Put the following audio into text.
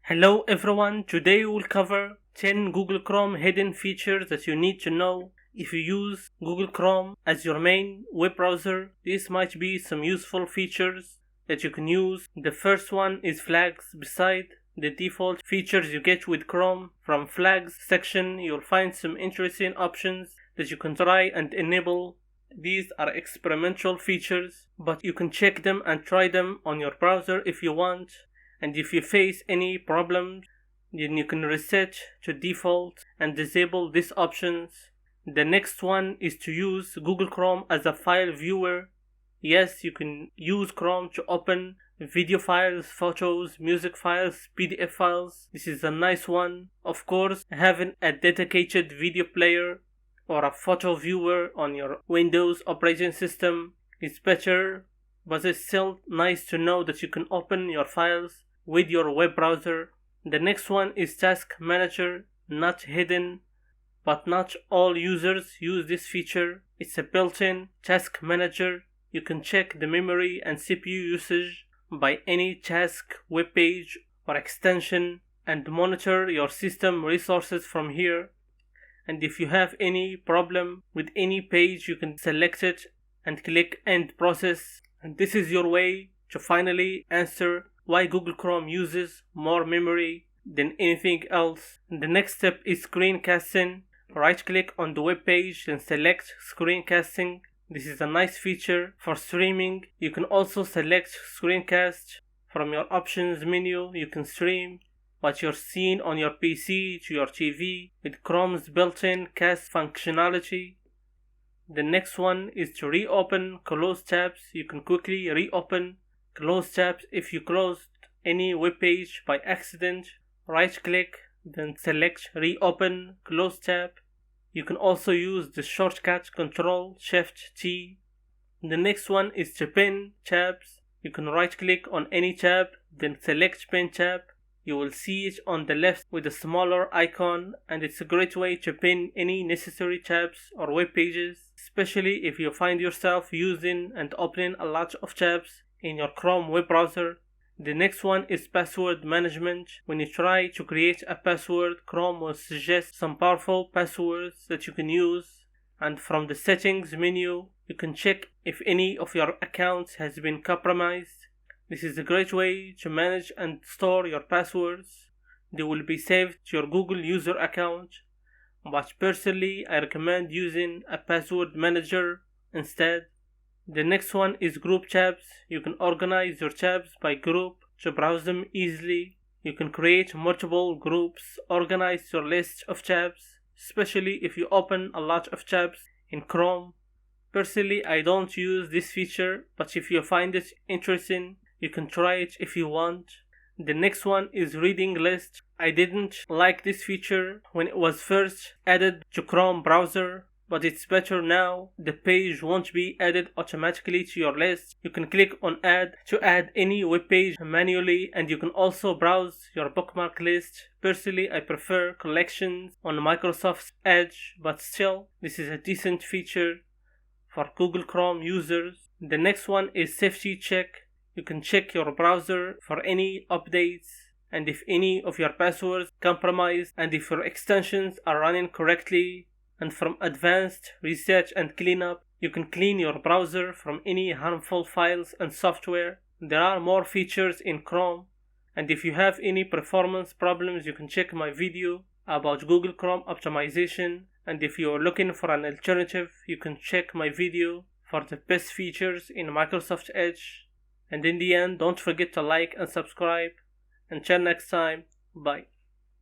Hello everyone, today we'll cover 10 Google Chrome hidden features that you need to know. If you use Google Chrome as your main web browser, this might be some useful features that you can use. The first one is flags. Beside the default features you get with Chrome, from flags section you'll find some interesting options that you can try and enable. These are experimental features, but you can check them and try them on your browser if you want. And if you face any problems, then you can reset to default and disable these options. The next one is to use Google Chrome as a file viewer. Yes, you can use Chrome to open video files, photos, music files, PDF files. This is a nice one. Of course, having a dedicated video player or a photo viewer on your Windows operating system is better, but it's still nice to know that you can open your files with your web browser. The next one is Task Manager, not hidden, but not all users use this feature. It's a built-in task manager. You can check the memory and CPU usage by any task, web page, or extension and monitor your system resources from here. And if you have any problem with any page, you can select it and click End Process. And this is your way to finally answer why Google Chrome uses more memory than anything else. The next step is screencasting. Right click on the web page and select screencasting. This is a nice feature for streaming. You can also select screencast from your options menu. You can stream what you're seeing on your PC to your TV with Chrome's built-in cast functionality. The next one is to reopen closed tabs. You can quickly reopen closed tabs if you closed any web page by accident. Right click, then select reopen closed tab. You can also use the shortcut Ctrl-Shift-T. The next one is to pin tabs. You can right click on any tab, then select pin tab. You will see it on the left with a smaller icon, and it's a great way to pin any necessary tabs or web pages, especially if you find yourself using and opening a lot of tabs in your Chrome web browser. The next one is password management. When you try to create a password, Chrome will suggest some powerful passwords that you can use, and from the settings menu you can check if any of your accounts has been compromised. This is a great way to manage and store your passwords. They will be saved to your Google user account, but personally I recommend using a password manager instead. The next one is group tabs. You can organize your tabs by group to browse them easily. You can create multiple groups, organize your list of tabs, especially if you open a lot of tabs in Chrome. Personally, I don't use this feature, but if you find it interesting, you can try it if you want. The next one is reading list. I didn't like this feature when it was first added to Chrome browser, but it's better now. The page won't be added automatically to your list. You can click on add to add any web page manually, and you can also browse your bookmark list. Personally, I prefer collections on Microsoft Edge, but still, this is a decent feature for Google Chrome users. The next one is safety check. You can check your browser for any updates and if any of your passwords compromised and if your extensions are running correctly. And from advanced research and cleanup, you can clean your browser from any harmful files and software. There are more features in Chrome, and if you have any performance problems, you can check my video about Google Chrome optimization. And if you are looking for an alternative, you can check my video for the best features in Microsoft Edge. And in the end, don't forget to like and subscribe. Until next time, bye.